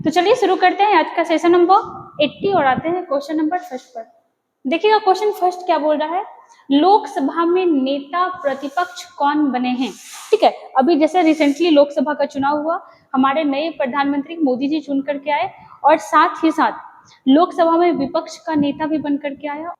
तो चलिए शुरू करते हैं आज का सेशन नंबर 80 और आते हैं क्वेश्चन नंबर फर्स्ट पर। देखिएगा क्वेश्चन फर्स्ट क्या बोल रहा है, लोकसभा में नेता प्रतिपक्ष कौन बने हैं। ठीक है, अभी जैसे रिसेंटली लोकसभा का चुनाव हुआ, हमारे नए प्रधानमंत्री मोदी जी चुन करके आए और साथ ही साथ लोकसभा में विपक्ष का नेता भी बन करके आया।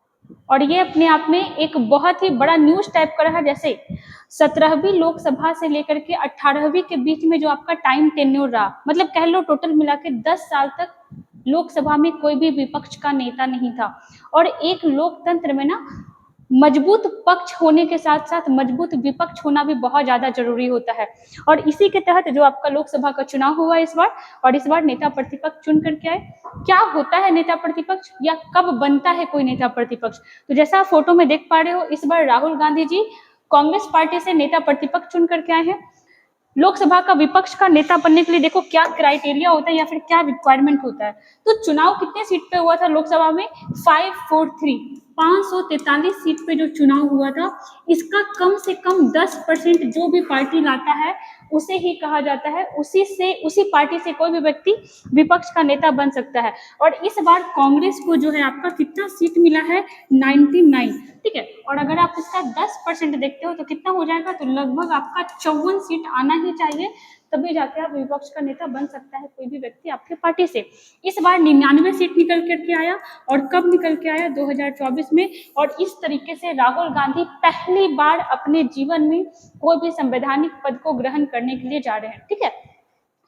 और ये अपने आप में एक बहुत ही बड़ा न्यूज टाइप का रहा। जैसे 17वीं लोकसभा से लेकर के 18वीं के बीच में जो आपका टाइम टेन्योर रहा, मतलब कह लो टोटल मिला के 10 साल तक लोकसभा में कोई भी विपक्ष का नेता नहीं था। और एक लोकतंत्र में ना मजबूत पक्ष होने के साथ साथ मजबूत विपक्ष होना भी बहुत ज्यादा जरूरी होता है। और इसी के तहत जो आपका लोकसभा का चुनाव हुआ इस बार, और इस बार नेता प्रतिपक्ष चुन करके आए। क्या होता है नेता प्रतिपक्ष या कब बनता है कोई नेता प्रतिपक्ष, तो जैसा आप फोटो में देख पा रहे हो, इस बार राहुल गांधी जी कांग्रेस पार्टी से नेता प्रतिपक्ष चुन करके आए हैं। लोकसभा का विपक्ष का नेता बनने के लिए देखो क्या क्राइटेरिया होता है या फिर क्या रिक्वायरमेंट होता है। तो चुनाव कितने सीट पे हुआ था लोकसभा में, 543 सीट पे जो चुनाव हुआ था, इसका कम से कम 10% जो भी पार्टी लाता है उसे ही कहा जाता है, उसी पार्टी से कोई भी व्यक्ति विपक्ष का नेता बन सकता है। और इस बार कांग्रेस को जो है आपका कितना सीट मिला है, 99। ठीक है, और अगर आप इसका 10% देखते हो तो कितना हो जाएगा, तो लगभग आपका 54 सीट आना ही चाहिए, तभी जाके आप विपक्ष का नेता बन सकता है कोई भी व्यक्ति आपके पार्टी से। इस बार 99 सीट निकल करके आया, और कब निकल के आया, 2024 में। और इस तरीके से राहुल गांधी पहली बार अपने जीवन में कोई भी संवैधानिक पद को ग्रहण करने के लिए जा रहे हैं। ठीक है,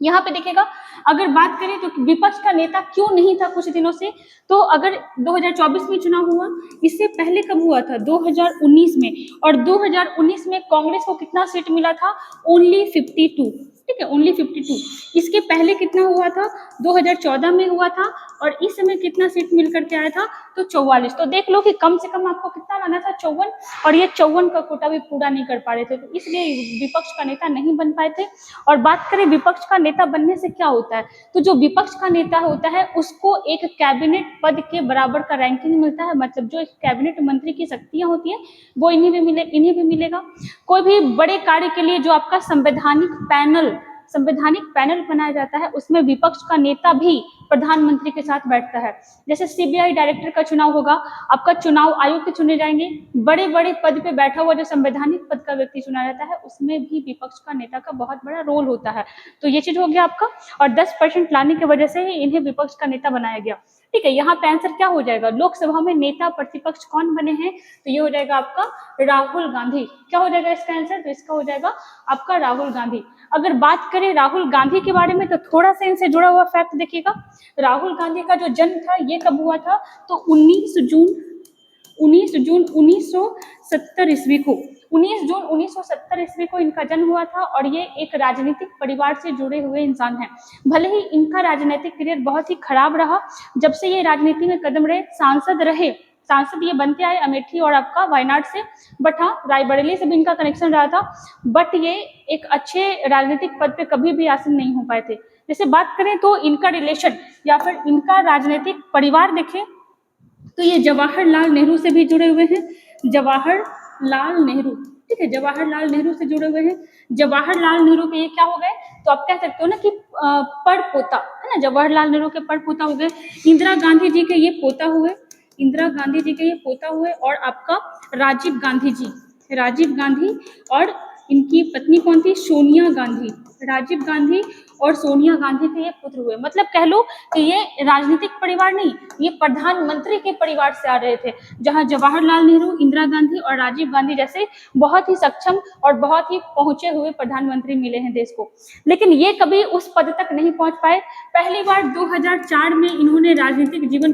यहाँ पे देखिएगा, अगर बात करें तो विपक्ष का नेता क्यों नहीं था कुछ दिनों से, तो अगर 2024 में चुनाव हुआ, इससे पहले कब हुआ था, 2019 में। और 2019 में कांग्रेस को कितना सीट मिला था, ओनली 52। ठीक है, ओनली 52। इसके पहले कितना हुआ था, 2014 में हुआ था, और इस समय कितना सीट मिल करके आया था, तो 44। तो देख लो कि कम से कम आपको कितना लाना था, 54, और ये 54 का कोटा भी पूरा नहीं कर पा रहे थे, तो इसलिए विपक्ष का नेता नहीं बन पाए थे। और बात करें विपक्ष का नेता बनने से क्या होता है, तो जो विपक्ष का नेता होता है उसको एक कैबिनेट पद के बराबर का रैंकिंग मिलता है, मतलब जो एक कैबिनेट मंत्री की शक्तियां होती है वो इन्हें भी मिलेगा। कोई भी बड़े कार्य के लिए जो आपका संवैधानिक पैनल बनाया जाता है, उसमें विपक्ष का नेता भी प्रधानमंत्री के साथ बैठता है। जैसे सीबीआई डायरेक्टर का चुनाव होगा, आपका चुनाव आयुक्त चुने जाएंगे, बड़े बड़े पद पे बैठा हुआ जो संवैधानिक पद का व्यक्ति चुना जाता है, उसमें भी विपक्ष का नेता का बहुत बड़ा रोल होता है। तो ये चीज हो गया आपका, और 10% लाने की वजह से ही इन्हें विपक्ष का नेता बनाया गया। ठीक है, यहाँ पे आंसर क्या हो जाएगा, लोकसभा में नेता प्रतिपक्ष कौन बने हैं, तो ये हो जाएगा आपका राहुल गांधी। क्या हो जाएगा इसका आंसर, तो इसका हो जाएगा आपका राहुल गांधी। अगर बात करें राहुल गांधी के बारे में, तो थोड़ा सा इनसे जुड़ा हुआ फैक्ट देखिएगा। राहुल गांधी का जो जन्म था ये कब हुआ था, तो 19 जून 1970 ईस्वी को, 19 जून 1970 ईस्वी को इनका जन्म हुआ था। और ये एक राजनीतिक परिवार से जुड़े हुए इंसान हैं। भले ही इनका राजनीतिक करियर बहुत ही खराब रहा, जब से ये राजनीति में कदम रहे, सांसद ये बनते आए अमेठी और आपका वायनाड से, बट हाँ रायबरेली से भी इनका कनेक्शन रहा था, बट ये एक अच्छे राजनीतिक पद पे कभी भी आसीन नहीं हो पाए थे। जैसे बात करें तो इनका रिलेशन या फिर इनका राजनीतिक परिवार देखें तो ये जवाहरलाल नेहरू से भी जुड़े हुए हैं, जवाहरलाल नेहरू। ठीक है, जवाहरलाल नेहरू से जुड़े हुए हैं। जवाहरलाल नेहरू के ये क्या हो गए, तो आप कह सकते हो ना कि पड़पोता है ना, जवाहरलाल नेहरू के पड़पोता हो गए। इंदिरा गांधी जी के ये पोता हुए, और आपका राजीव गांधी और इनकी पत्नी कौन थी, सोनिया गांधी। राजीव गांधी और सोनिया गांधी के ये पुत्र हुए। मतलब कह लो कि ये राजनीतिक परिवार नहीं, ये प्रधानमंत्री के परिवार से आ रहे थे, जहां जवाहरलाल नेहरू, इंदिरा गांधी और राजीव गांधी जैसे बहुत ही सक्षम और बहुत ही पहुंचे हुए प्रधानमंत्री मिले हैं देश को। लेकिन ये कभी उस पद तक नहीं पहुंच पाए। पहली बार 2004 में इन्होंने राजनीतिक जीवन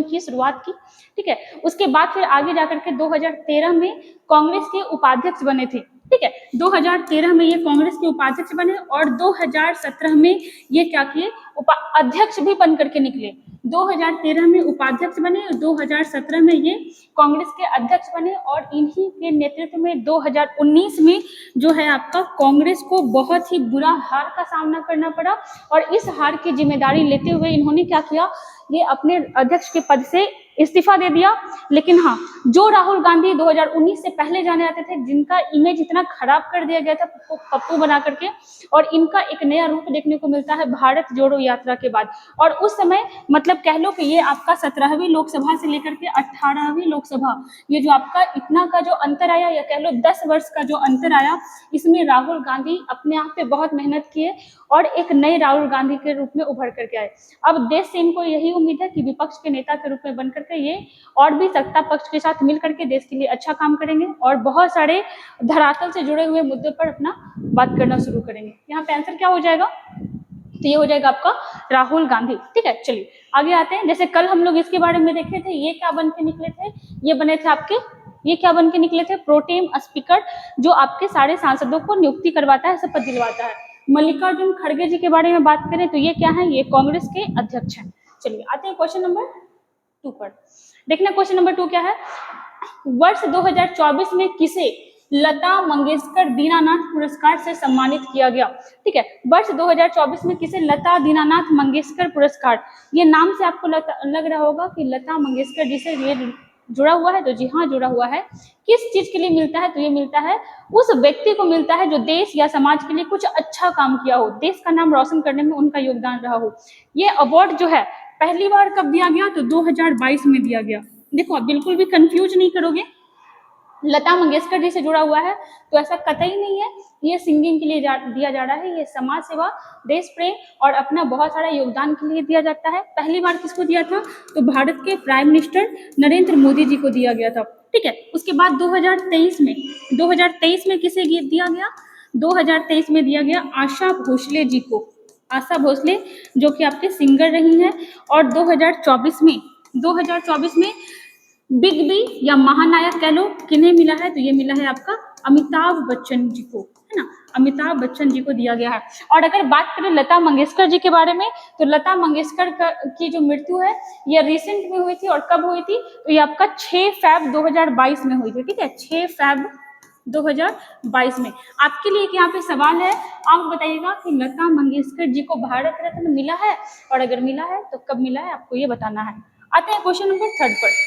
की शुरुआत की। ठीक है, उसके बाद फिर आगे जाकर के 2013 में कांग्रेस के उपाध्यक्ष बने थे। ठीक है, 2013 में ये कांग्रेस के उपाध्यक्ष बने, और 2017 में ये क्या किए, अध्यक्ष भी बन करके निकले। 2013 में उपाध्यक्ष बने, 2017 में ये कांग्रेस के अध्यक्ष बने, और इन्हीं के नेतृत्व में 2019 में जो है आपका कांग्रेस को बहुत ही बुरा हार का सामना करना पड़ा। और इस हार की जिम्मेदारी लेते हुए इन्होंने क्या किया, ये अपने अध्यक्ष के पद से इस्तीफा दे दिया। लेकिन हाँ, जो राहुल गांधी 2019 से पहले जाने जाते थे, जिनका इमेज इतना खराब कर दिया गया था पप्पू बना करके, और इनका एक नया रूप देखने को मिलता है भारत जोड़ो यात्रा के बाद। और उस समय मतलब कह लो कि ये आपका 17वीं लोकसभा से लेकर के 18वीं लोकसभा, ये जो आपका इतना का जो अंतर आया, या कह लो 10 वर्ष का जो अंतर आया, इसमें राहुल गांधी अपने आप पे बहुत मेहनत किए और एक नए राहुल गांधी के रूप में उभर करके आए। अब देश से इनको यही उम्मीद है कि विपक्ष के नेता के रूप में बन करके ये और भी सत्ता पक्ष के साथ मिल करके देश के लिए अच्छा काम करेंगे और बहुत सारे धरातल से जुड़े हुए मुद्दों पर अपना बात करना शुरू करेंगे। यहाँ पे आंसर क्या हो जाएगा? तो ये हो जाएगा आपका राहुल गांधी। ठीक है, चलिए आगे आते हैं। जैसे कल हम लोग इसके बारे में देखे थे, ये क्या बन के निकले थे? ये बने थे आपके, ये क्या बन के निकले थे? प्रोटेम स्पीकर, जो आपके सारे सांसदों को नियुक्ति करवाता है, शपथ दिलवाता है। मल्लिकार्जुन खड़गे जी के बारे में बात करें तो ये क्या है? ये कांग्रेस के अध्यक्ष हैं। चलिए आते हैं क्वेश्चन नंबर 2 पर। देखना क्वेश्चन नंबर 2 क्या है। वर्ष 2024 में किसे लता मंगेशकर दीनानाथ पुरस्कार से सम्मानित किया गया? ठीक है, वर्ष 2024 में किसे लता दीनानाथ मंगेशकर पुरस्कार, ये नाम से आपको लग रहा होगा कि लता मंगेशकर जी से ये जुड़ा हुआ है, तो जी हाँ जुड़ा हुआ है। किस चीज के लिए मिलता है? तो ये मिलता है उस व्यक्ति को मिलता है जो देश या समाज के लिए कुछ अच्छा काम किया हो, देश का नाम रोशन करने में उनका योगदान रहा हो। ये अवार्ड जो है पहली बार कब दिया गया? तो 2022 में दिया गया। देखो आप बिल्कुल भी कंफ्यूज नहीं करोगे, लता मंगेशकर जी से जुड़ा हुआ है तो ऐसा कतई नहीं है ये सिंगिंग के लिए दिया जा रहा है, ये समाज सेवा, देश प्रेम और अपना बहुत सारा योगदान के लिए दिया जाता है। पहली बार किसको दिया था? तो भारत के प्राइम मिनिस्टर नरेंद्र मोदी जी को दिया गया था। ठीक है, उसके बाद 2023 में किसे दिया गया? 2023 में दिया गया आशा भोसले जी को, आशा भोसले जो कि आपके सिंगर रही हैं। और 2024 में बिग बी या महानायक कह लो किन्हें मिला है? तो ये मिला है आपका अमिताभ बच्चन जी को, है ना, अमिताभ बच्चन जी को दिया गया है। और अगर बात करें लता मंगेशकर जी के बारे में, तो लता मंगेशकर की जो मृत्यु है ये रिसेंट में हुई थी। और कब हुई थी? तो ये आपका 6 फरवरी 2022 में हुई थी। ठीक है, 6 फरवरी 2022 में। आपके लिए यहाँ पे सवाल है, आप बताइएगा कि लता मंगेशकर जी को भारत रत्न मिला है, और अगर मिला है तो कब मिला है, आपको ये बताना है। आते हैं क्वेश्चन नंबर 3 पर।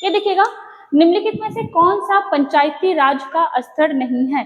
ये देखिएगा, निम्नलिखित में से कौन सा पंचायती राज का स्तर नहीं है?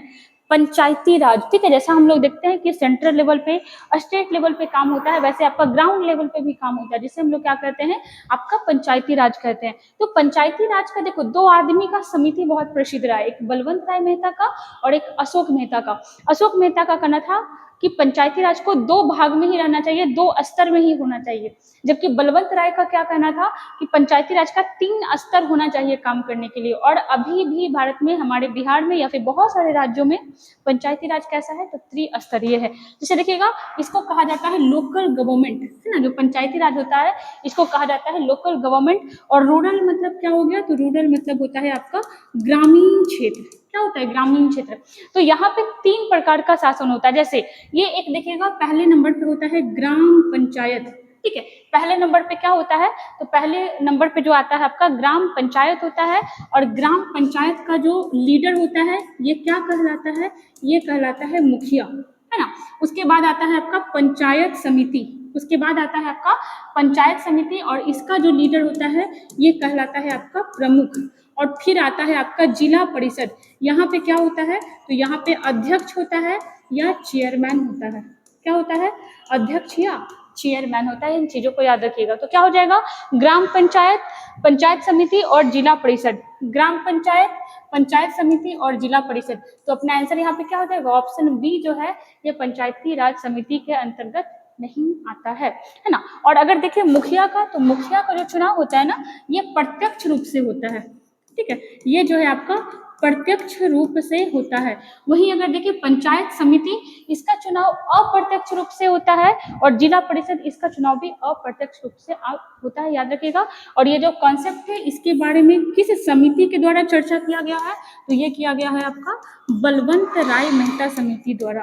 पंचायती राज, ठीक है, जैसा हम लोग देखते हैं कि सेंट्रल लेवल पे, स्टेट लेवल पे काम होता है, वैसे आपका ग्राउंड लेवल पे भी काम होता है, जिसे हम लोग क्या कहते हैं? आपका पंचायती राज कहते हैं। तो पंचायती राज का देखो 2 आदमी का समिति बहुत प्रसिद्ध रहा है, एक बलवंत राय मेहता का और एक अशोक मेहता का। अशोक मेहता का कहना था कि पंचायती राज को 2 भाग में ही रहना चाहिए, 2 स्तर में ही होना चाहिए, जबकि बलवंत राय का क्या कहना था कि पंचायती राज का 3 स्तर होना चाहिए काम करने के लिए। और अभी भी भारत में, हमारे बिहार में या फिर बहुत सारे राज्यों में पंचायती राज कैसा है? तो त्रिस्तरीय है। जैसे देखिएगा, इसको कहा जाता है लोकल गवर्नमेंट, है ना, जो पंचायती राज होता है इसको कहा जाता है लोकल गवर्नमेंट। और रूरल मतलब क्या हो गया? तो रूरल मतलब होता है आपका ग्रामीण क्षेत्र। क्या होता है? ग्रामीण क्षेत्र। तो यहाँ पे 3 प्रकार का शासन होता है। जैसे ये एक देखिएगा, पहले नंबर पे होता है ग्राम पंचायत। ठीक है, पहले नंबर पे क्या होता है? तो पहले नंबर पे जो आता है आपका ग्राम पंचायत होता है। और ग्राम पंचायत का जो लीडर होता है ये क्या कहलाता है? ये कहलाता है मुखिया, है ना। उसके बाद आता है आपका पंचायत समिति, उसके बाद आता है आपका पंचायत समिति, और इसका जो लीडर होता है ये कहलाता है आपका प्रमुख। और फिर आता है आपका जिला परिषद। यहाँ पे क्या होता है? तो यहाँ पे अध्यक्ष होता है या चेयरमैन होता है। क्या होता है? अध्यक्ष या चेयरमैन होता है। इन चीजों को याद रखिएगा। तो क्या हो जाएगा? ग्राम पंचायत, पंचायत समिति और जिला परिषद। ग्राम पंचायत, पंचायत समिति और जिला परिषद। तो अपना आंसर यहाँ पे क्या हो जाएगा? ऑप्शन बी जो है ये पंचायती राज समिति के अंतर्गत नहीं आता है ना। और अगर देखिए मुखिया का, तो मुखिया का जो चुनाव होता है ना ये प्रत्यक्ष रूप से होता है। ठीक है, ये जो है आपका प्रत्यक्ष रूप से होता है। वहीं अगर देखिए पंचायत समिति, इसका चुनाव अप्रत्यक्ष रूप से होता है, और जिला परिषद इसका चुनाव भी अप्रत्यक्ष रूप से होता है, याद रखिएगा। और ये जो कॉन्सेप्ट है इसके बारे में किस समिति के द्वारा चर्चा किया गया है? तो ये किया गया है आपका बलवंत राय मेहता समिति द्वारा।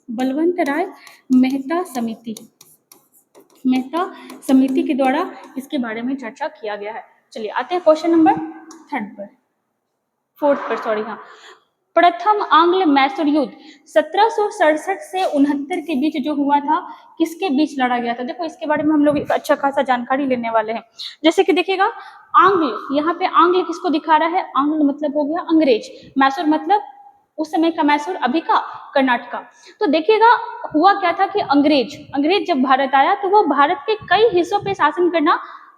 बलवंत राय मेहता समिति, मेहता समिति के द्वारा इसके बारे में चर्चा किया गया है। चलिए आते हैं क्वेश्चन नंबर 4 पर, हाँ। प्रथम आंग्ल मैसूर युद्ध 1767 से 69 के बीच जो हुआ था, किसके बीच लड़ा गया था? देखो इसके बारे में हम लोग एक अच्छा खासा जानकारी लेने वाले हैं। जैसे कि देखिएगा, आंग्ल, यहाँ पे आंग्ल किसको दिखा रहा है? आंग्ल मतलब हो गया अंग्रेज, मैसूर मतलब उस समय का मैसूर, अभी का कर्नाटका। तो देखिएगा हुआ क्या था कि अंग्रेज जब भारत आया तो वो भारत के कई हिस्सों पे शासन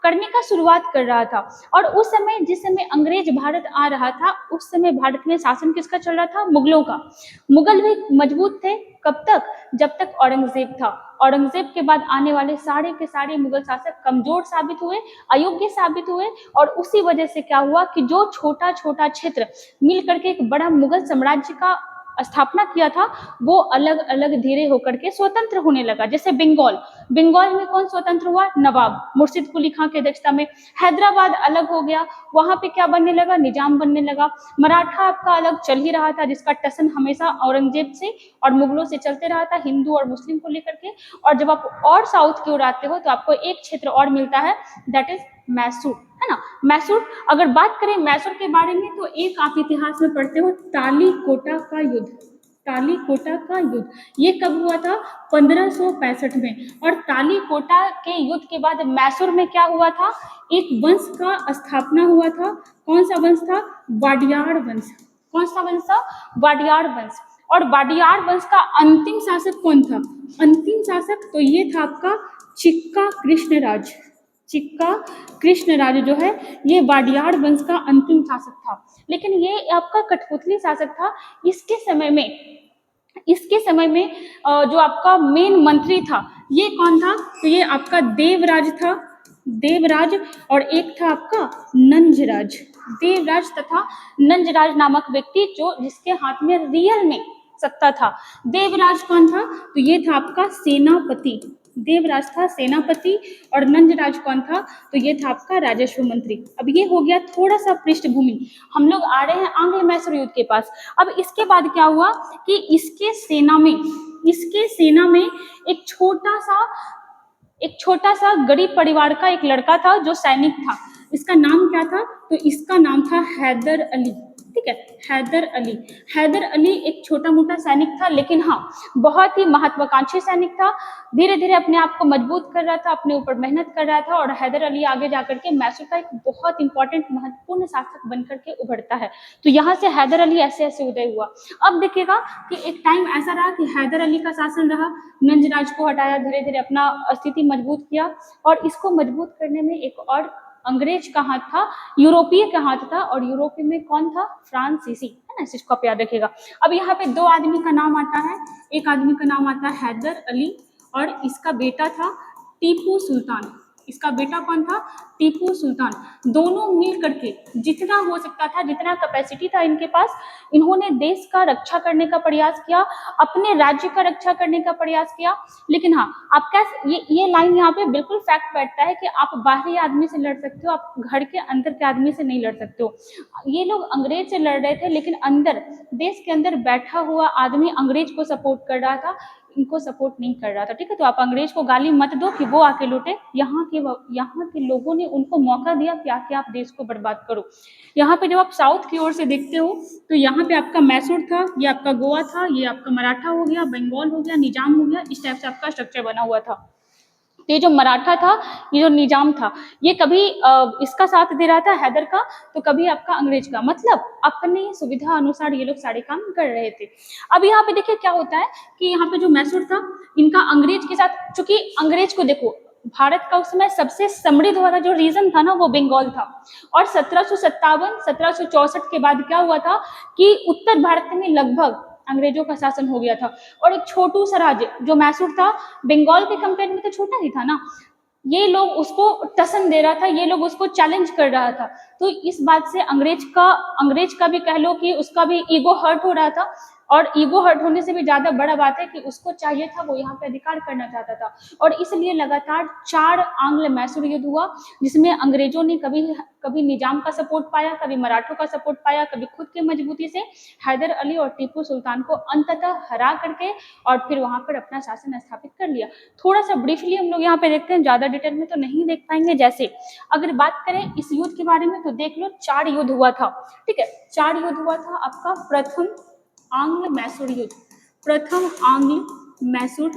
करने का शुरुआत कर रहा था। और उस समय, जिस समय अंग्रेज भारत आ रहा था, उस समय भारत में शासन किसका चल रहा था? मुगलों का। मुगल भी मजबूत थे, कब तक? जब तक औरंगजेब था। औरंगजेब के बाद आने वाले सारे के सारे मुगल शासक कमजोर साबित हुए, अयोग्य साबित हुए, और उसी वजह से क्या हुआ कि जो छोटा छोटा क्षेत्र मिल करके एक बड़ा मुगल साम्राज्य का स्थापना किया था, वो अलग अलग धीरे होकर के स्वतंत्र होने लगा। जैसे बंगाल में कौन स्वतंत्र हुआ? नवाब मुर्शिद कुली खां की अध्यक्षता में। हैदराबाद अलग हो गया, वहां पे क्या बनने लगा? निजाम बनने लगा। मराठा आपका अलग चल ही रहा था, जिसका टसन हमेशा औरंगजेब से और मुगलों से चलते रहा था, हिंदू और मुस्लिम को लेकर के। और जब आप और साउथ की ओर आते हो तो आपको एक क्षेत्र और मिलता है, दैट इज मैसूर, है ना। मैसूर, अगर बात करें मैसूर के बारे में तो एक आप इतिहास में पढ़ते हो, तालीकोटा का युद्ध। तालीकोटा का युद्ध ये कब हुआ था? 1565 में। और तालीकोटा के युद्ध के बाद मैसूर में क्या हुआ था? एक वंश का स्थापना हुआ था। कौन सा वंश था? वाडियार वंश। कौन सा वंश था? वाडियार वंश। और वाडियार वंश का अंतिम शासक कौन था? अंतिम शासक तो ये था आपका चिक्का कृष्णराज। चिक्का कृष्णराज जो है, ये वाडियार वंश का अंतिम शासक था। लेकिन ये आपका कठपुतली शासक था। इसके समय में जो आपका मेन मंत्री था, ये कौन था? तो ये आपका देवराज था, देवराज। और एक था आपका नंजराज। देवराज तथा नंजराज नामक व्यक्ति, जो जिसके हाथ में रियल में सत्ता था। देवराज कौन था? तो ये था आपका सेनापति। देवराज था सेनापति। और नंजराज कौन था? तो ये था आपका राजस्व मंत्री। अब ये हो गया थोड़ा सा पृष्ठभूमि। हम लोग आ रहे हैं आंग्ल मैसूर युद्ध के पास। अब इसके बाद क्या हुआ कि इसके सेना में एक छोटा सा गरीब परिवार का एक लड़का था जो सैनिक था। इसका नाम क्या था? तो इसका नाम था हैदर अली। ठीक है, हैदर अली एक छोटा मोटा सैनिक था, लेकिन हाँ, बहुत ही महत्वाकांक्षी सैनिक था। धीरे धीरे अपने आप को मजबूत कर रहा था, अपने ऊपर मेहनत कर रहा था। और हैदर अली आगे जाकर के मैसूर का एक बहुत इंपॉर्टेंट महत्वपूर्ण शासक बनकर के उभरता है। तो यहाँ से हैदर अली ऐसे ऐसे उदय हुआ। अब देखिएगा कि एक टाइम ऐसा रहा कि हैदर अली का शासन रहा, नंजराज को हटाया, धीरे धीरे अपना स्थिति मजबूत किया। और इसको मजबूत करने में एक और अंग्रेज का हाथ था, यूरोपीय का हाथ था। और यूरोपीय में कौन था? फ्रांसीसी, है ना, इसको आप याद रखिएगा। अब यहाँ पे दो आदमी का नाम आता है। एक आदमी का नाम आता है हैदर अली, और इसका बेटा था टीपू सुल्तान। इसका बेटा कौन था? टीपू सुल्तान। दोनों मिल करके जितना हो सकता था, जितना कैपेसिटी था इनके पास, इन्होंने देश का रक्षा करने का प्रयास किया, अपने राज्य का रक्षा करने का प्रयास किया। लेकिन हाँ, आप क्या, ये लाइन यहाँ पे बिल्कुल फैक्ट बैठता है कि आप बाहरी आदमी से लड़ सकते हो, आप घर के अंदर के आदमी से नहीं लड़ सकते हो। ये लोग अंग्रेज से लड़ रहे थे, लेकिन अंदर, देश के अंदर बैठा हुआ आदमी अंग्रेज को सपोर्ट कर रहा था, इनको सपोर्ट नहीं कर रहा था। ठीक है, तो आप अंग्रेज को गाली मत दो कि वो आके लूटे। यहाँ के लोगों ने उनको मौका दिया कि आके आप देश को बर्बाद करो। यहाँ पे जब आप साउथ की ओर से देखते हो तो यहाँ पे आपका मैसूर था, ये आपका गोवा था, ये आपका मराठा हो गया, बंगाल हो गया, निजाम हो गया। इस टाइप से आपका स्ट्रक्चर बना हुआ था। ये जो मराठा था, ये जो निजाम था, ये कभी इसका साथ दे रहा था हैदर का, तो कभी आपका अंग्रेज का। मतलब अपनी सुविधा अनुसार ये लोग सारे काम कर रहे थे। अब यहाँ पे देखिए क्या होता है कि यहाँ पे जो मैसूर था, इनका अंग्रेज के साथ, चूंकि अंग्रेज को देखो, भारत का उस समय सबसे समृद्ध वाला जो रीजन था ना, वो बंगाल था। और 1764 के बाद क्या हुआ था कि उत्तर भारत में लगभग अंग्रेजों का शासन हो गया था। और एक छोटू सा राज्य जो मैसूर था, बंगाल के कंपेयर में तो छोटा ही था ना, ये लोग उसको टसन दे रहा था, ये लोग उसको चैलेंज कर रहा था। तो इस बात से अंग्रेज का भी कह लो कि उसका भी ईगो हर्ट हो रहा था। और ईगो हर्ट होने से भी ज्यादा बड़ा बात है कि उसको चाहिए था, वो यहाँ पे अधिकार करना चाहता था। और इसलिए लगातार 4 आंग्ल मैसूर युद्ध हुआ, जिसमें अंग्रेजों ने कभी निजाम का सपोर्ट पाया, कभी मराठों का सपोर्ट पाया, कभी खुद की मजबूती से हैदर अली और टीपू सुल्तान को अंततः हरा करके और फिर वहां पर अपना शासन स्थापित कर लिया। थोड़ा सा ब्रीफली हम लोग यहाँ पे देखते हैं, ज्यादा डिटेल में तो नहीं देख पाएंगे। जैसे अगर बात करें इस युद्ध के बारे में तो देख लो, 4 युद्ध हुआ था। ठीक है, 4 युद्ध हुआ था। आपका प्रथम आंग्ल मैसूर युद्ध, प्रथम आंग्ल मैसूर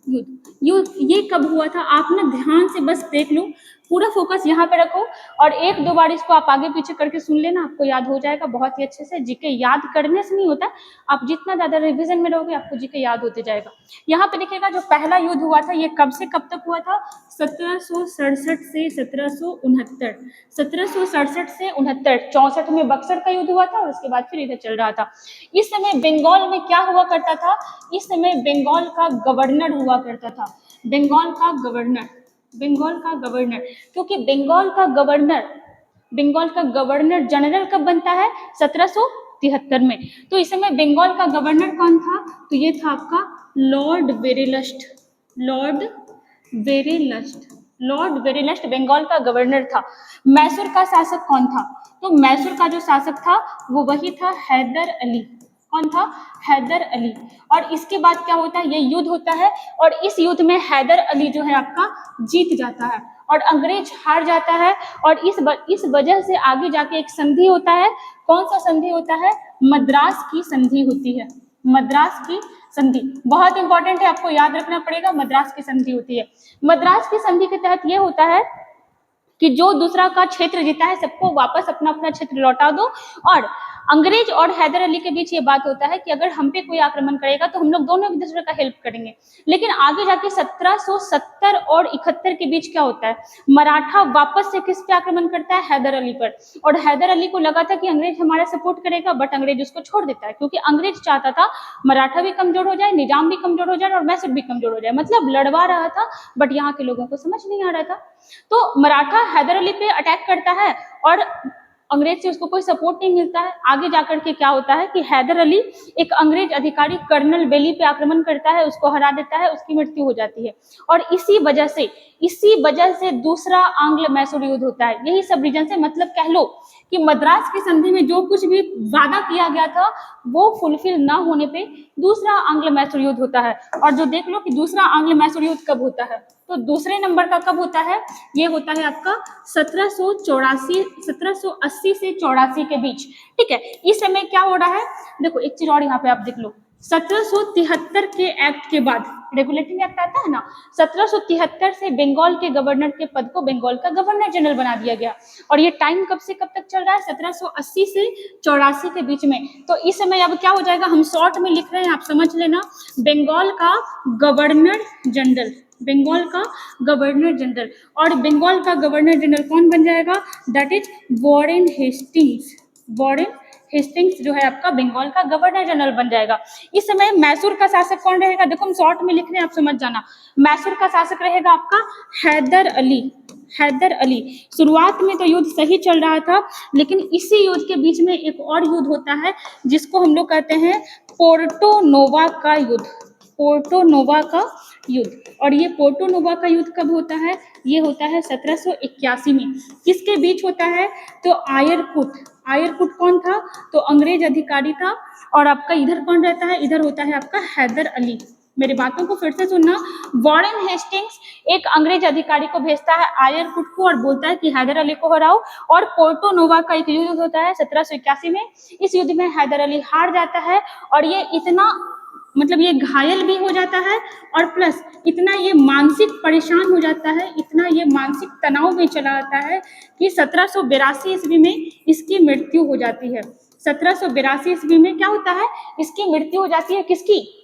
युद्ध ये कब हुआ था? आप ना ध्यान से बस देख लो, पूरा फोकस यहाँ पे रखो और एक दो बार इसको आप आगे पीछे करके सुन लेना, आपको याद हो जाएगा बहुत ही अच्छे से। जीके याद करने से नहीं होता, आप जितना ज्यादा रिवीजन में रहोगे आपको जीके याद होते जाएगा। यहाँ पे देखिएगा जो पहला युद्ध हुआ था ये कब से कब तक हुआ था? 1767 से 1769, 1767 से 69, 64 में बक्सर का युद्ध हुआ था और उसके बाद फिर इधर चल रहा था। इस समय बंगाल में क्या हुआ करता था? इस समय बंगाल का गवर्नर हुआ करता था, बंगाल का गवर्नर, बंगाल का गवर्नर, क्योंकि बंगाल का गवर्नर जनरल कब बनता है? 1773 में। तो इस समय बंगाल का गवर्नर कौन था? तो ये था आपका लॉर्ड वेरेलस्ट, लॉर्ड वेरेलस्ट, लॉर्ड वेरेलस्ट बंगाल का गवर्नर था। मैसूर का शासक कौन था? तो मैसूर का जो शासक था वो वही था हैदर अली। कौन था? हैदर अली। और इसके बाद क्या होता है? ये युद्ध होता है और इस युद्ध में हैदर अली जो है आपका जीत जाता है और अंग्रेज हार जाता है। और इस वजह से आगे जाके एक संधि होता है। कौन सा संधि होता है? मद्रास की संधि होती है, मद्रास की संधि बहुत इंपॉर्टेंट है, आपको याद रखना पड़ेगा। मद्रास की संधि होती है। मद्रास की संधि के तहत ये होता है कि जो दूसरा का क्षेत्र जीता है सबको वापस अपना अपना क्षेत्र लौटा दो। और अंग्रेज और हैदर अली के बीच ये बात होता है कि अगर हम पे कोई आक्रमण करेगा तो हम लोग दोनों एक दूसरे का हेल्प करेंगे। लेकिन आगे जाके 1770 और 71 के बीच क्या होता है? मराठा वापस से किस पे आक्रमण करता है? हैदर अली पर। और हैदर अली को लगा था कि अंग्रेज हमारा सपोर्ट करेगा, बट अंग्रेज उसको छोड़ देता है, क्योंकि अंग्रेज चाहता था मराठा भी कमजोर हो जाए, निजाम भी कमजोर हो जाए और मैसूर भी कमजोर हो जाए। मतलब लड़वा रहा था, बट यहाँ के लोगों को समझ नहीं आ रहा था। तो मराठा हैदर अली पे अटैक करता है और अंग्रेज से उसको कोई सपोर्ट नहीं मिलता है। आगे जाकर के क्या होता है कि हैदर अली एक अंग्रेज अधिकारी कर्नल बेली पे आक्रमण करता है, उसको हरा देता है, उसकी मृत्यु हो जाती है। और इसी वजह से दूसरा आंग्ल मैसूर युद्ध होता है। यही सब रीजन से, मतलब कह लो कि मद्रास की संधि में जो कुछ भी वादा किया गया था वो फुलफिल ना होने पे दूसरा आंग्ल मैसूर युद्ध होता है। और जो देख लो कि दूसरा आंग्ल मैसूर युद्ध कब होता है, तो दूसरे नंबर का कब होता है? ये होता है आपका 1780 से 84 के बीच। ठीक है, इस समय क्या हो रहा है? देखो एक चीज और यहाँ पे आप देख लो, 1773 के एक्ट के बाद, रेगुलेटिंग एक्ट आता है ना, 1773 से बंगाल के गवर्नर के पद को बंगाल का गवर्नर जनरल बना दिया गया। और ये टाइम कब से कब तक चल रहा है? 1780 से 84 के बीच में। तो इस समय अब क्या हो जाएगा, हम शॉर्ट में लिख रहे हैं, आप समझ लेना, बंगाल का गवर्नर जनरल, बंगाल का गवर्नर जनरल। और बंगाल का गवर्नर जनरल कौन बन जाएगा? That is Warren Hastings. Warren Hastings जो है आपका बंगाल का गवर्नर जनरल बन जाएगा। इस समय मैसूर का शासक कौन रहेगा? देखो हम शॉर्ट में लिख रहे हैं, आप समझ जाना। मैसूर का शासक रहेगा आपका हैदर अली, हैदर अली। शुरुआत में तो युद्ध सही चल रहा था, लेकिन इसी युद्ध के बीच में एक और युद्ध होता है जिसको हम लोग कहते हैं पोर्टो नोवा का युद्ध, पोर्टो नोवा का युद्ध। और ये पोर्टो नोवा का युद्ध कब होता है? ये होता है 1781 में। किसके बीच होता है? तो आयरकुट, आयरकुट कौन था? तो अंग्रेज अधिकारी था। और आपका इधर कौन रहता है? इधर होता है आपका हैदर अली। मेरी बातों को फिर से सुनना। वॉरेन हेस्टिंग्स एक अंग्रेज अधिकारी को भेजता है आयरकुट को और बोलता है कि हैदर अली को हराओ। और पोर्टो नोवा का एक युद्ध होता है 1781 में। इस युद्ध में हैदर अली हार जाता है और ये इतना, मतलब ये घायल भी हो जाता है और प्लस इतना ये मानसिक परेशान हो जाता है, इतना ये मानसिक तनाव में चला आता है कि 1782 ईस्वी में इसकी मृत्यु हो जाती है। 1782 ईस्वी में क्या होता है? इसकी मृत्यु हो जाती है। किसकी?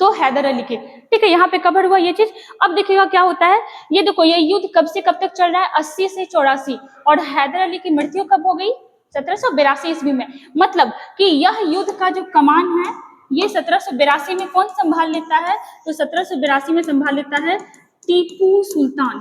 तो हैदर अली के। ठीक है, यहाँ पे कवर हुआ ये चीज। अब देखिएगा क्या होता है, ये देखो ये युद्ध कब से कब तक चल रहा है? 80 से 84। और हैदर अली की मृत्यु कब हो गई? 1782 ईस्वी में। मतलब कि यह युद्ध का जो कमान है ये 1782 में कौन संभाल लेता है? तो 1782 में संभाल लेता है टीपू सुल्तान।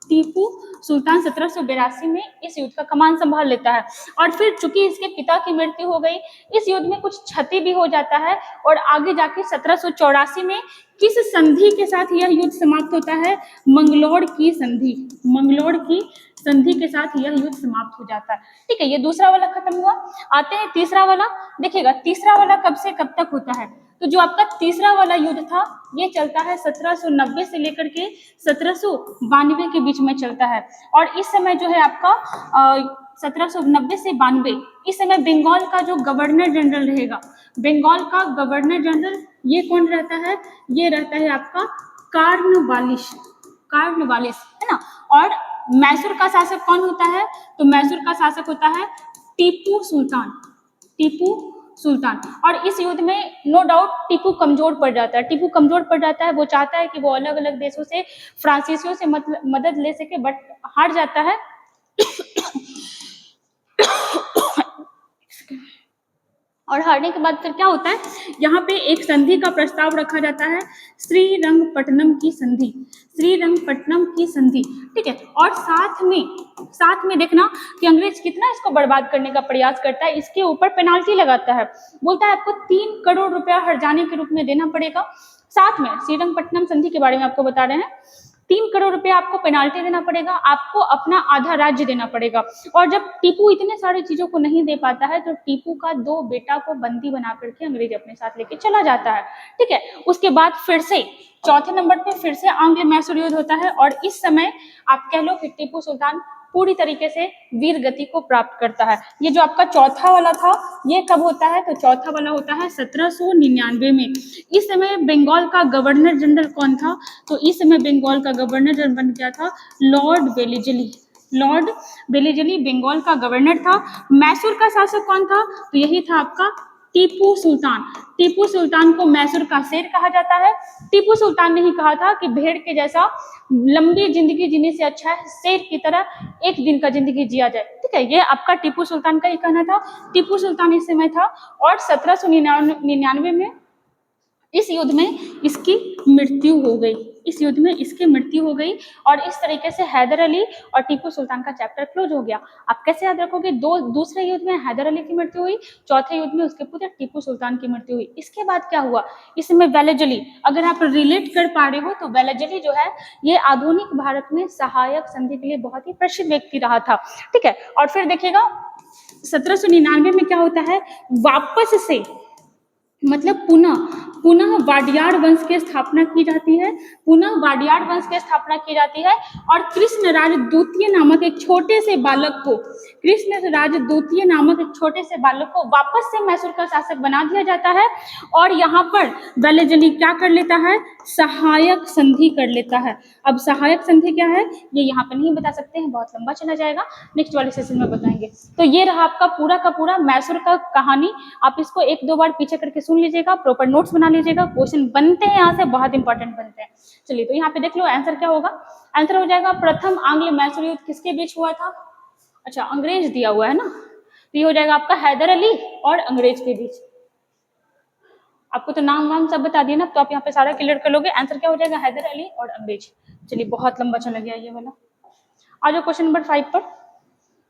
टीपू सुल्तान 1782 में इस युद्ध का कमान संभाल लेता है। और फिर चूंकि इसके पिता की मृत्यु हो गई, इस युद्ध में कुछ क्षति भी हो जाता है। और आगे जाके 1784 में किस संधि के साथ यह युद्ध समाप्त होता है? मंगलोर की संधि, मंगलोर की संधि के साथ यह युद्ध समाप्त हो जाता है। ठीक है, ये दूसरा वाला खत्म हुआ। आते हैं तीसरा वाला। देखिएगा तीसरा वाला कब से कब तक होता है? तो जो आपका तीसरा वाला युद्ध था ये चलता है 1790 से लेकर के 1792 के बीच में चलता है। और इस समय जो है आपका 1790 से 92, इस समय बंगाल का जो गवर्नर जनरल रहेगा, बंगाल का गवर्नर जनरल ये कौन रहता है, ये रहता है आपका कार्नवालिस, कार्नवालिस है ना। और मैसूर का शासक कौन होता है, तो मैसूर का शासक होता है टीपू सुल्तान, टीपू सुल्तान। और इस युद्ध में नो डाउट टीपू कमजोर पड़ जाता है, टीपू कमजोर पड़ जाता है, वो चाहता है कि वो अलग अलग देशों से फ्रांसीसियों से मदद ले सके, बट हार जाता है। और हारने के बाद फिर क्या होता है, यहाँ पे एक संधि का प्रस्ताव रखा जाता है, श्रीरंगपट्टनम की संधि, श्रीरंगपट्टनम की संधि, ठीक है। और साथ में देखना कि अंग्रेज कितना इसको बर्बाद करने का प्रयास करता है, इसके ऊपर पेनाल्टी लगाता है, बोलता है आपको 3 करोड़ रुपया हर्जाने के रूप में देना पड़ेगा। साथ में श्रीरंगपट्टनम संधि के बारे में आपको बता रहे हैं, 3 करोड़ रुपया आपको पेनाल्टी देना पड़ेगा, आपको अपना आधा राज्य देना पड़ेगा। और जब टीपू इतने सारी चीजों को नहीं दे पाता है, तो टीपू का 2 बेटा को बंदी बना करके अंग्रेज अपने साथ लेके चला जाता है, ठीक है। उसके बाद फिर से चौथे नंबर पे फिर से आंग्ल मैसूर युद्ध होता है, और इस समय आप कह लो कि टीपू सुल्तान पूरी तरीके से वीर गति को प्राप्त करता है। ये जो आपका चौथा वाला था, ये कब होता है, तो चौथा वाला होता है 1799 में। इस समय बंगाल का गवर्नर जनरल कौन था, तो इस समय बंगाल का गवर्नर जनरल बन गया था लॉर्ड वेलिजली, लॉर्ड वेलिजली बंगाल का गवर्नर था। मैसूर का शासक कौन था, तो यही था आपका टीपू सुल्तान। टीपू सुल्तान को मैसूर का शेर कहा जाता है। टीपू सुल्तान ने ही कहा था कि भेड़ के जैसा लंबी जिंदगी जीने से अच्छा है शेर की तरह एक दिन का जिंदगी जिया जाए, ठीक है। ये आपका टीपू सुल्तान का ही कहना था। टीपू सुल्तान इस समय था, और 1799 में इस युद्ध में इसकी मृत्यु हो गई, इस युद्ध में इसकी मृत्यु हो गई। और इस तरीके से हैदर अली और टीपू सुल्तान का चैप्टर क्लोज हो गया। आप कैसे याद रखोगे, दूसरे युद्ध में हैदर अली की मृत्यु हुई, चौथे युद्ध में उसके पुत्र टीपू सुल्तान की मृत्यु हुई। इसके बाद क्या हुआ, इसमें वेलेजली, अगर आप रिलेट कर पा रहे हो तो वेलेजली जो है ये आधुनिक भारत में सहायक संधि के लिए बहुत ही प्रसिद्ध व्यक्ति रहा था, ठीक है। और फिर देखिएगा 1799 में क्या होता है, वापस से मतलब पुनः वाडियार वंश की स्थापना की जाती है, पुनः वाडियार वंश की स्थापना की जाती है। और कृष्णराज द्वितीय नामक एक छोटे से बालक को, कृष्णराज द्वितीय नामक एक छोटे से बालक को वापस से मैसूर का शासक बना दिया जाता है। और यहाँ पर वेलेजली क्या कर लेता है, सहायक संधि कर लेता है। अब सहायक संधि क्या है ये यहाँ पे नहीं बता सकते हैं, बहुत लंबा चला जाएगा, नेक्स्ट वाले सेशन में बताएंगे। तो ये रहा आपका पूरा का पूरा मैसूर का कहानी। आप इसको 1-2 बार पीछे करके सुन लीजिएगा, प्रॉपर नोट्स बना लीजिएगा, क्वेश्चन बनते हैं यहाँ से, बहुत इंपॉर्टेंट बनते हैं। चलिए तो यहाँ पे देख लो आंसर क्या होगा, आंसर हो जाएगा प्रथम आंग्ल मैसूर युद्ध किसके बीच हुआ था, अच्छा अंग्रेज दिया हुआ है ना, तो ये हो जाएगा आपका हैदर अली और अंग्रेज के बीच। आपको तो नाम वाम सब बता दिया ना, तो आप यहाँ पे सारा क्लियर कर लोगे। आंसर क्या हो जाएगा, हैदर अली और अंग्रेज। चलिए बहुत लंबा चला गया ये वाला। आ जाओ क्वेश्चन नंबर 5 पर,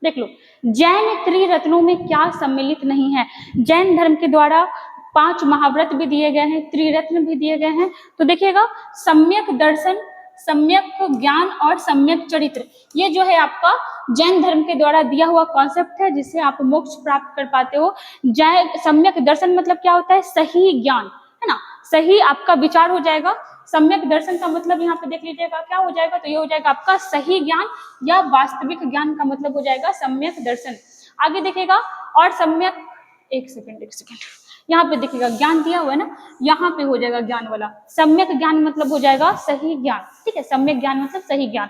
देख लो जैन त्रिरत्नों में क्या सम्मिलित नहीं है। जैन धर्म के द्वारा 5 महाव्रत भी दिए गए हैं, त्रिरत्न भी दिए गए हैं। तो देखिएगा सम्यक दर्शन, सम्यक ज्ञान और सम्यक चरित्र, ये जो है आपका जैन धर्म के द्वारा दिया हुआ कॉन्सेप्ट है जिससे आप मोक्ष प्राप्त कर पाते हो। जैन सम्यक दर्शन मतलब क्या होता है, सही ज्ञान है ना, सही आपका विचार हो जाएगा। सम्यक दर्शन का मतलब यहाँ पे देख लीजिएगा क्या हो जाएगा, तो ये हो जाएगा आपका सही ज्ञान या वास्तविक ज्ञान का मतलब हो जाएगा सम्यक दर्शन। आगे देखिएगा और सम्यक, एक सेकेंड यहाँ पे देखिएगा ज्ञान दिया हुआ है ना, यहाँ पे हो जाएगा ज्ञान वाला, सम्यक ज्ञान मतलब हो जाएगा सही ज्ञान, ठीक है। सम्यक ज्ञान मतलब सही ज्ञान।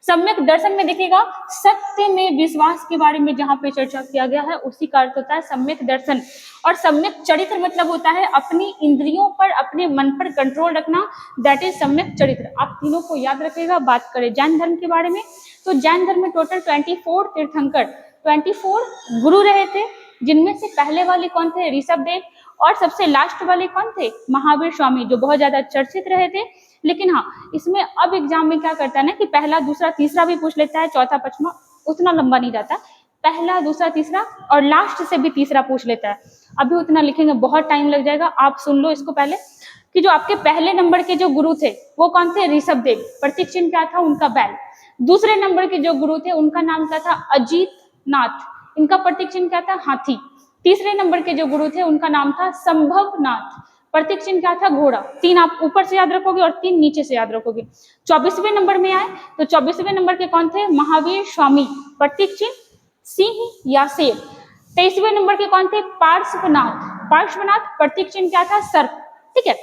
सम्यक दर्शन में देखिएगा सत्य में विश्वास के बारे में जहाँ पे चर्चा किया गया है उसी का अर्थ होता है सम्यक दर्शन। और सम्यक चरित्र मतलब होता है अपनी इंद्रियों पर, अपने मन पर कंट्रोल रखना, दैट इज सम्यक चरित्र। आप तीनों को याद रखिएगा। बात करें जैन धर्म के बारे में, तो जैन धर्म में टोटल 24 तीर्थंकर, 24 गुरु रहे थे, जिनमें से पहले वाले कौन थे, ऋषभ देव, और सबसे लास्ट वाले कौन थे, महावीर स्वामी, जो बहुत ज्यादा चर्चित रहे थे। लेकिन हाँ इसमें अब एग्जाम में क्या करता है ना कि पहला दूसरा तीसरा भी पूछ लेता है, चौथा पांचवा उतना लंबा नहीं जाता, पहला दूसरा तीसरा और लास्ट से भी तीसरा पूछ लेता है। अभी उतना लिखेंगे बहुत टाइम लग जाएगा, आप सुन लो इसको पहले कि जो आपके पहले नंबर के जो गुरु थे वो कौन थे, ऋषभ देव, प्रतीक चिन्ह क्या था उनका बैल। दूसरे नंबर के जो गुरु थे उनका नाम क्या था, अजीत नाथ, इनका प्रतीक चिन्ह क्या था, हाथी। तीसरे नंबर के जो गुरु थे उनका नाम था संभव नाथ, प्रतीक चिन्ह क्या था, घोड़ा। 3 आप ऊपर से याद रखोगे और 3 नीचे से याद रखोगे। 24वें नंबर में आए तो 24वें नंबर के कौन थे, महावीर स्वामी, प्रतीक चिन्ह सिंह या शेर। 23वें नंबर के कौन थे? पार्श्वनाथ। पार्श्वनाथ प्रतीक चिन्ह क्या था? सर्प, ठीक है।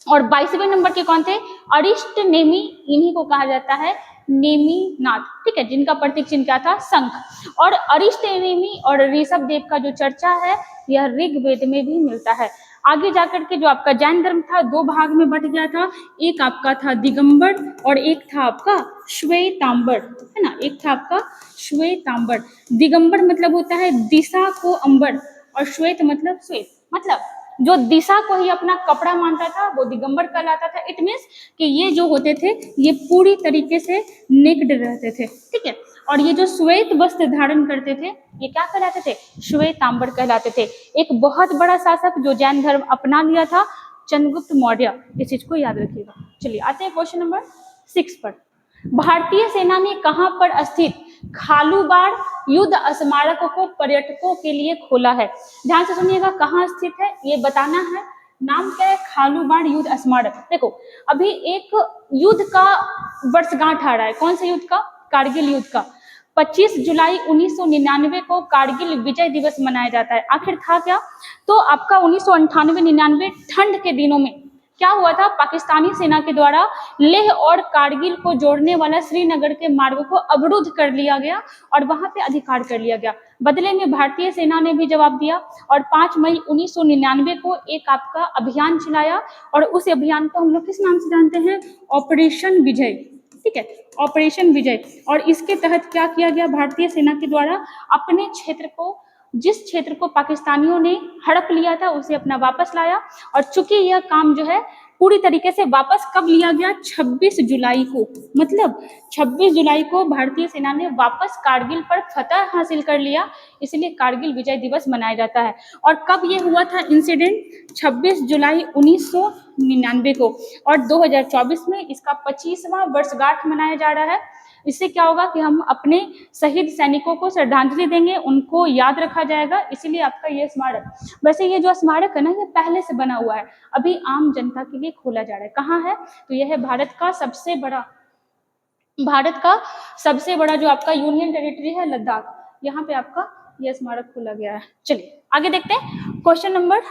और 22वें नंबर के कौन थे? अरिष्ट नेमि, इन्हीं को कहा जाता है नेमिनाथ, ठीक है, जिनका प्रतीक चिन्ह क्या था? शंख। और अरिष्ट नेमि और ऋषभ देव का जो चर्चा है यह ऋग्वेद में भी मिलता है। आगे जाकर के जो आपका जैन धर्म था दो भाग में बट गया था, एक आपका था दिगंबर और एक था आपका श्वेतांबर, है ना, एक था आपका श्वेतांबर। दिगंबर मतलब होता है दिशा को अंबर, और श्वेत मतलब श्वेत, मतलब जो दिशा को ही अपना कपड़ा मानता था वो दिगंबर कहलाता था। इट मीन्स कि ये जो होते थे ये पूरी तरीके से नेक्ड रहते थे, ठीक है। और ये जो श्वेत वस्त्र धारण करते थे ये क्या कहलाते थे? श्वेतांबर कहलाते थे। एक बहुत बड़ा शासक जो जैन धर्म अपना लिया था, चंद्रगुप्त मौर्य, इस चीज को याद रखिएगा। चलिए आते हैं क्वेश्चन नंबर 6 पर। भारतीय सेना ने कहां पर स्थित खालूबाड़ युद्ध स्मारक को पर्यटकों के लिए खोला है? ध्यान से सुनिएगा, कहाँ स्थित है ये बताना है। नाम क्या है? खालूबाड़ युद्ध स्मारक। देखो अभी एक युद्ध का वर्षगांठ आ रहा है, कौन से युद्ध का? कारगिल युद्ध का। 25 जुलाई 1999 को कारगिल विजय दिवस मनाया जाता है। आखिर था क्या? तो आपका 1998-99 ठंड के दिनों में क्या हुआ था? पाकिस्तानी सेना के द्वारा लेह और कारगिल को जोड़ने वाला श्रीनगर के मार्ग को अवरुद्ध कर लिया गया और वहां पे अधिकार कर लिया गया। बदले में भारतीय सेना ने भी जवाब दिया और 5 मई 1999 को एक आपका अभियान चलाया, और उस अभियान को हम लोग किस नाम से जानते हैं? ऑपरेशन विजय, ठीक है, ऑपरेशन विजय। और इसके तहत क्या किया गया? भारतीय सेना के द्वारा अपने क्षेत्र को, जिस क्षेत्र को पाकिस्तानियों ने हड़प लिया था उसे अपना वापस लाया। और चूंकि यह काम जो है पूरी तरीके से वापस कब लिया गया? 26 जुलाई को, मतलब 26 जुलाई को भारतीय सेना ने वापस कारगिल पर फतह हासिल कर लिया, इसलिए कारगिल विजय दिवस मनाया जाता है। और कब ये हुआ था इंसिडेंट? 26 जुलाई 1999 को। और 2024 में इसका 25वां वर्षगांठ मनाया जा रहा है। इससे क्या होगा कि हम अपने शहीद सैनिकों को श्रद्धांजलि देंगे, उनको याद रखा जाएगा, इसीलिए आपका ये स्मारक। वैसे ये जो स्मारक है ना ये पहले से बना हुआ है, अभी आम जनता के लिए खोला जा रहा है। कहाँ है? तो यह है भारत का सबसे बड़ा जो आपका यूनियन टेरिटरी है लद्दाख, यहाँ पे आपका यह स्मारक खोला गया है। चलिए आगे देखते हैं। क्वेश्चन नंबर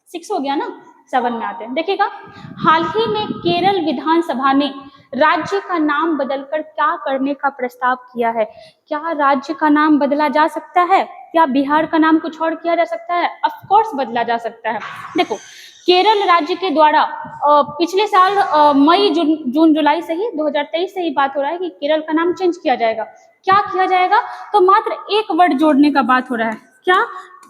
6 हो गया ना, 7 में आते हैं। देखिएगा, हाल ही में केरल विधानसभा ने राज्य का नाम बदलकर क्या करने का प्रस्ताव किया है? क्या राज्य का नाम बदला जा सकता है? क्या बिहार का नाम कुछ और किया जा सकता है? ऑफ कोर्स बदला जा सकता है। देखो केरल राज्य के द्वारा पिछले साल मई जून जुलाई से ही 2023 से ही बात हो रहा है कि केरल का नाम चेंज किया जाएगा। क्या किया जाएगा? तो मात्र एक वर्ड जोड़ने का बात हो रहा है। क्या?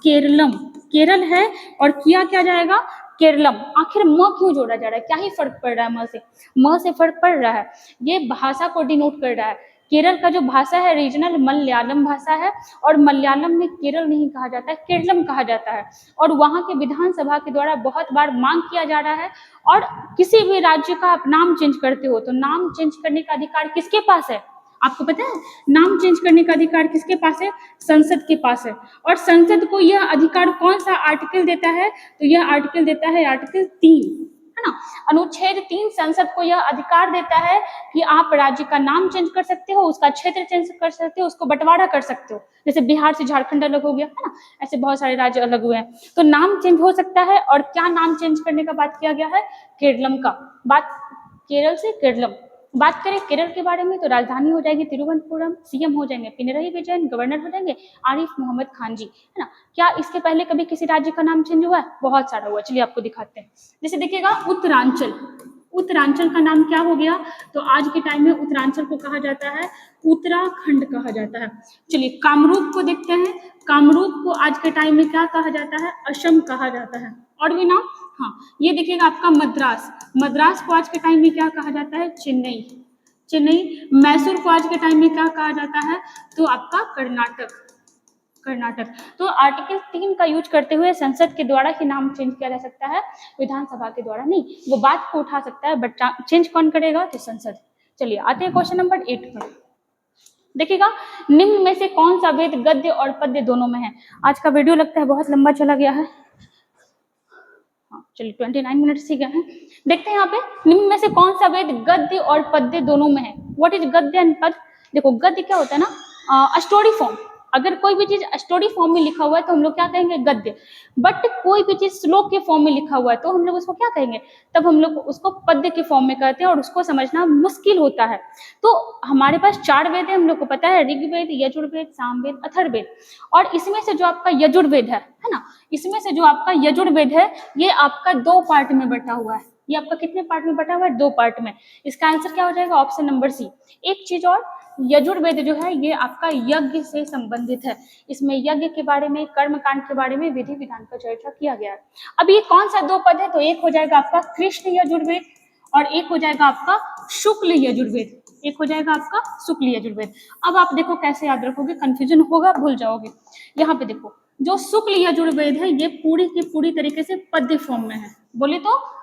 केरलम। केरल है और किया क्या जाएगा? केरलम। आखिर म क्यों जोड़ा जा रहा है? क्या ही फर्क पड़ रहा है म से? म से फर्क पड़ रहा है, ये भाषा को डिनोट कर रहा है। केरल का जो भाषा है रीजनल मलयालम भाषा है, और मलयालम में केरल नहीं कहा जाता है, केरलम कहा जाता है। और वहाँ के विधानसभा के द्वारा बहुत बार मांग किया जा रहा है। और किसी भी राज्य का आप नाम चेंज करते हो तो नाम चेंज करने का अधिकार किसके पास है? आपको पता है नाम चेंज करने का अधिकार किसके पास है? संसद के पास है। और संसद को यह अधिकार कौन सा आर्टिकल देता है? तो यह आर्टिकल देता है आर्टिकल 3, है ना, अनुच्छेद 3 संसद को यह अधिकार देता है कि आप राज्य का नाम चेंज कर सकते हो, उसका क्षेत्र चेंज कर सकते हो, उसको बंटवारा कर सकते हो। जैसे बिहार से झारखंड अलग हो गया, है ना, ऐसे बहुत सारे राज्य अलग हुए हैं, तो नाम चेंज हो सकता है। और क्या नाम चेंज करने का बात किया गया है? केरलम का। बात केरल से केरलम। बात करें केरल के बारे में तो राजधानी हो जाएगी तिरुवनंतपुरम, सीएम हो जाएंगे पिनरई विजयन, गवर्नर हो जाएंगे आरिफ मोहम्मद खान जी, है ना। क्या इसके पहले कभी किसी राज्य का नाम चेंज हुआ है? बहुत सारा हुआ। चलिए आपको दिखाते हैं। जैसे देखिएगा उत्तरांचल, उत्तरांचल का नाम क्या हो गया? तो आज के टाइम में उत्तरांचल को कहा जाता है उत्तराखंड कहा जाता है। चलिए कामरूप को देखते हैं। कामरूप को आज के टाइम में क्या कहा जाता है? असम कहा जाता है। और भी नाम, हाँ ये देखिएगा आपका मद्रास, मद्रास को आज के टाइम में क्या कहा जाता है? चेन्नई, चेन्नई। मैसूर को आज के टाइम में क्या कहा जाता है? तो आपका कर्नाटक, कर्नाटक। तो आर्टिकल 3 का यूज करते हुए संसद के द्वारा ही नाम चेंज किया जा सकता है, विधानसभा के द्वारा नहीं। वो बात को उठा सकता है बट चेंज कौन करेगा? तो संसद। चलिए आते हैं क्वेश्चन नंबर 8 पर। देखिएगा, निम्न में से कौन सा वेद गद्य और पद्य दोनों में है? आज का वीडियो लगता है बहुत लंबा चला गया है। चलिए 29 मिनट ही गए हैं। देखते हैं यहाँ पे निम्न में से कौन सा वेद गद्य और पद्य दोनों में है? व्हाट इज गद्य एंड पद्य? देखो गद्य क्या होता है ना, स्टोरी फॉर्म, अगर कोई भी चीज स्टोरी फॉर्म में लिखा हुआ है तो हम लोग क्या कहेंगे, गद्य। बट कोई भी चीज श्लोक के फॉर्म में लिखा हुआ है तो हम लोग उसको क्या कहेंगे, तब हम लोग उसको पद्य के फॉर्म में कहते हैं, और उसको समझना मुश्किल होता है। तो हमारे पास 4 वेद है, हम लोग को पता है, ऋग्वेद, यजुर्वेद, सामवेद, अथर्ववेद। और इसमें से जो आपका यजुर्वेद है ना, इसमें से जो आपका यजुर्वेद है ये आपका 2 पार्ट में बटा हुआ है। ये आपका कितने पार्ट में बटा हुआ है, 2 पार्ट में। इसका आंसर क्या हो जाएगा, ऑप्शन नंबर सी। एक चीज और, यजुर्वेद जो है ये आपका यज्ञ से संबंधित है। इसमें यज्ञ के बारे में, कर्म कांड के बारे में, विधि विधान का चर्चा किया गया है। अब ये कौन सा 2 पद है, तो एक हो जाएगा आपका कृष्ण यजुर्वेद और एक हो जाएगा आपका शुक्ल यजुर्वेद। एक हो जाएगा आपका शुक्ल यजुर्वेद। अब आप देखो कैसे याद रखोगे, कंफ्यूजन होगा, भूल जाओगे। यहाँ पे देखो, जो शुक्ल यजुर्वेद है ये पूरी की पूरी तरीके से पद्य फॉर्म में है, बोले तो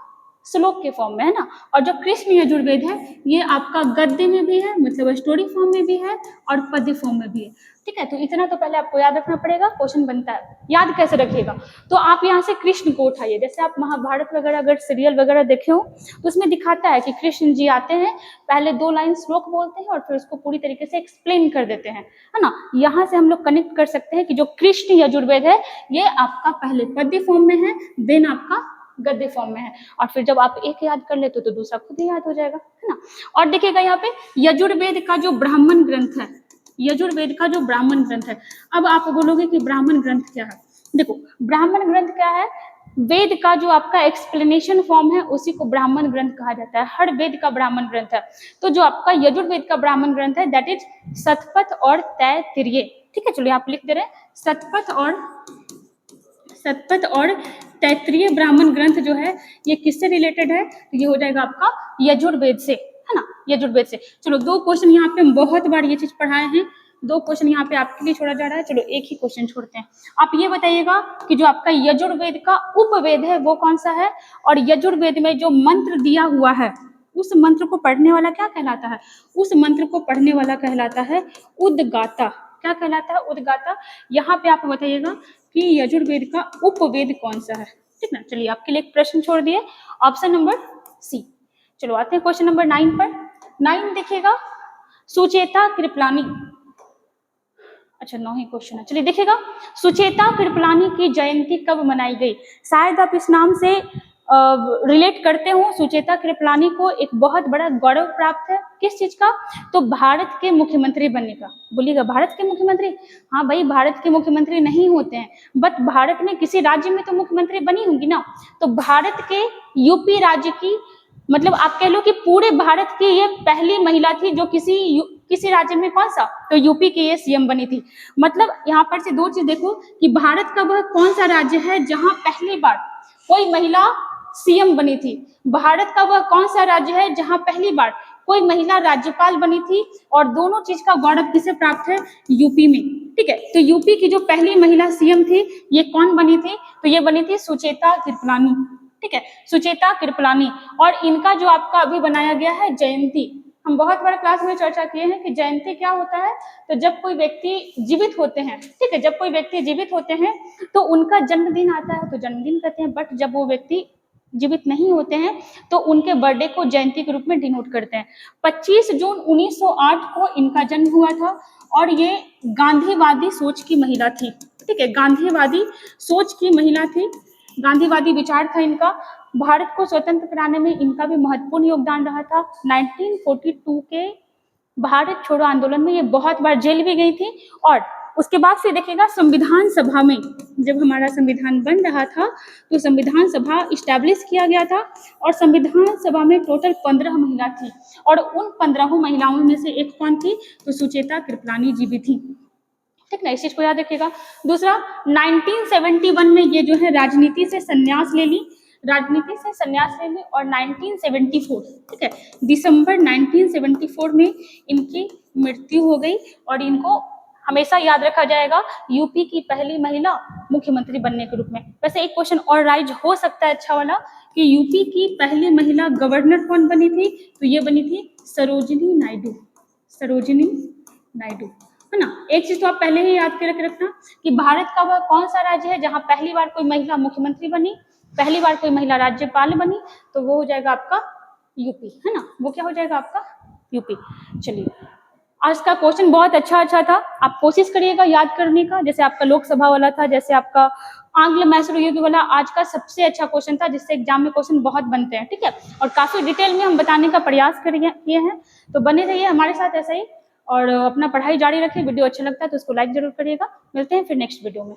श्लोक के फॉर्म में, है ना। और जो कृष्ण यजुर्वेद है ये आपका गद्य में भी है, मतलब स्टोरी फॉर्म में भी है, और पद्य फॉर्म में भी है। ठीक है, तो इतना तो पहले आपको याद रखना पड़ेगा। क्वेश्चन बनता है, याद कैसे रखिएगा, तो आप यहाँ से कृष्ण को उठाइए। जैसे आप महाभारत वगैरह अगर सीरियल वगैरह देखे हो तो उसमें दिखाता है कि कृष्ण जी आते हैं, पहले 2 लाइन श्लोक बोलते हैं और फिर उसको पूरी तरीके से एक्सप्लेन कर देते हैं, है ना। यहाँ से हम लोग कनेक्ट कर सकते हैं कि जो कृष्ण यजुर्वेद है ये आपका पहले पद्य फॉर्म में है, देन आपका गद्य फॉर्म में है, और फिर जब आप एक याद कर लेते तो दूसरा खुद ही याद हो जाएगा, है ना। और देखिएगा यहाँ पे यजुर्वेद का जो ब्राह्मण ग्रंथ है, यजुर्वेद का जो ब्राह्मण ग्रंथ है, अब आप बोलोगे कि ब्राह्मण ग्रंथ क्या है। देखो ब्राह्मण ग्रंथ क्या है, वेद का जो आपका एक्सप्लेनेशन फॉर्म है उसी को ब्राह्मण ग्रंथ कहा जाता है। हर वेद का ब्राह्मण ग्रंथ है। तो जो आपका यजुर्वेद का ब्राह्मण ग्रंथ है दैट इज शतपथ और तैत्तिरीय। ठीक है, चलिए आप लिख दे रहे हैं, शतपथ और तैत्तिरीय ब्राह्मण ग्रंथ जो है ये किससे रिलेटेड है, तो ये हो जाएगा आपका यजुर्वेद से, है ना, यजुर्वेद से। चलो 2 क्वेश्चन यहाँ पे हम बहुत बार ये चीज पढ़ाए हैं, 2 क्वेश्चन यहाँ पे आपके लिए छोड़ा जा रहा है। चलो एक ही क्वेश्चन छोड़ते हैं। आप ये बताइएगा कि जो आपका यजुर्वेद का उपवेद है वो कौन सा है, और यजुर्वेद में जो मंत्र दिया हुआ है उस मंत्र को पढ़ने वाला क्या कहलाता है, उस मंत्र को पढ़ने वाला कहलाता है उद्गाता। क्या कहलाता है, उद्गाता। यहाँ पे आप बताइएगा कि यजुर्वेद का उपवेद कौन सा है। ठीक ना, चलिए आपके लिए एक प्रश्न छोड़ दिए, ऑप्शन नंबर सी। चलो आते हैं क्वेश्चन नंबर 9 पर। 9 देखिएगा, सुचेता कृपलानी। अच्छा 9 ही क्वेश्चन है, चलिए देखिएगा, सुचेता कृपलानी की जयंती कब मनाई गई। शायद आप इस नाम से रिलेट करते हो। सुचेता कृपलानी को एक बहुत बड़ा गौरव प्राप्त है, किस चीज का, तो भारत के मुख्यमंत्री बनने का। बोलिएगा भारत के मुख्यमंत्री, हाँ भाई भारत के मुख्यमंत्री नहीं होते हैं, बट भारत में किसी राज्य में तो मुख्यमंत्री बनी होंगी ना। तो भारत के यूपी राज्य की, मतलब आप कह लो कि पूरे भारत की ये पहली महिला थी जो किसी राज्य में, कौन सा, तो यूपी की ये सीएम बनी थी। मतलब यहाँ पर से 2 चीज देखो कि भारत का वह कौन सा राज्य है जहां पहली बार कोई महिला सीएम बनी थी, भारत का वह कौन सा राज्य है जहां पहली बार कोई महिला राज्यपाल बनी थी, और दोनों चीज का गौरव किसे प्राप्त है, यूपी में। ठीक है, तो यूपी की जो पहली महिला सीएम थी ये कौन बनी थी, तो ये बनी थी सुचेता कृपलानी। ठीक है, सुचेता कृपलानी। और इनका जो आपका अभी बनाया गया है जयंती, हम बहुत बड़े क्लास में चर्चा किए हैं कि जयंती क्या होता है, तो जब कोई व्यक्ति जीवित होते हैं, ठीक है, जब कोई व्यक्ति जीवित होते हैं तो उनका जन्मदिन आता है तो जन्मदिन कहते हैं, बट जब वो व्यक्ति जीवित नहीं होते हैं तो उनके बर्थडे को जयंती के रूप में डिनोट करते हैं। 25 जून 1908 को इनका जन्म हुआ था, और ये गांधीवादी सोच की महिला थी। ठीक है, गांधीवादी सोच की महिला थी, गांधीवादी विचार था इनका। भारत को स्वतंत्र कराने में इनका भी महत्वपूर्ण योगदान रहा था। 1942 के भारत छोड़ो आंदोलन में ये बहुत बार जेल भी गई थी। और उसके बाद फिर देखिएगा संविधान सभा में, जब हमारा संविधान बन रहा था तो संविधान सभा इस्टेब्लिश किया गया था, और संविधान सभा में टोटल 15 महिला थी, और उन 15 महिलाओं में से एक कौन थी, तो सुचेता कृपलानी जी भी थी। ठीक ना, इस चीज को याद रखिएगा। दूसरा 1971 में ये जो है राजनीति से संन्यास ले ली, और 1974, ठीक है, दिसंबर 1974 में इनकी मृत्यु हो गई, और इनको हमेशा याद रखा जाएगा यूपी की पहली महिला मुख्यमंत्री बनने के रूप में। वैसे एक क्वेश्चन और राइज हो सकता है अच्छा वाला, कि यूपी की पहली महिला गवर्नर कौन बनी थी, तो ये बनी थी सरोजिनी नायडू। है ना। एक चीज तो आप पहले ही याद करके रखना कि भारत का वह कौन सा राज्य है जहां पहली बार कोई महिला मुख्यमंत्री बनी, पहली बार कोई महिला राज्यपाल बनी, तो वो हो जाएगा आपका यूपी, है ना, वो क्या हो जाएगा आपका यूपी। चलिए आज का क्वेश्चन बहुत अच्छा था, आप कोशिश करिएगा याद करने का, जैसे आपका लोकसभा वाला था, जैसे आपका आंग्ल मैसूर युद्ध वाला आज का सबसे अच्छा क्वेश्चन था, जिससे एग्जाम में क्वेश्चन बहुत बनते हैं, ठीक है। और काफी डिटेल में हम बताने का प्रयास किए हैं, तो बने रहिए हमारे साथ ऐसा ही, और अपना पढ़ाई जारी रखिए। वीडियो अच्छा लगता है तो उसको लाइक जरूर करिएगा। मिलते हैं फिर नेक्स्ट वीडियो में।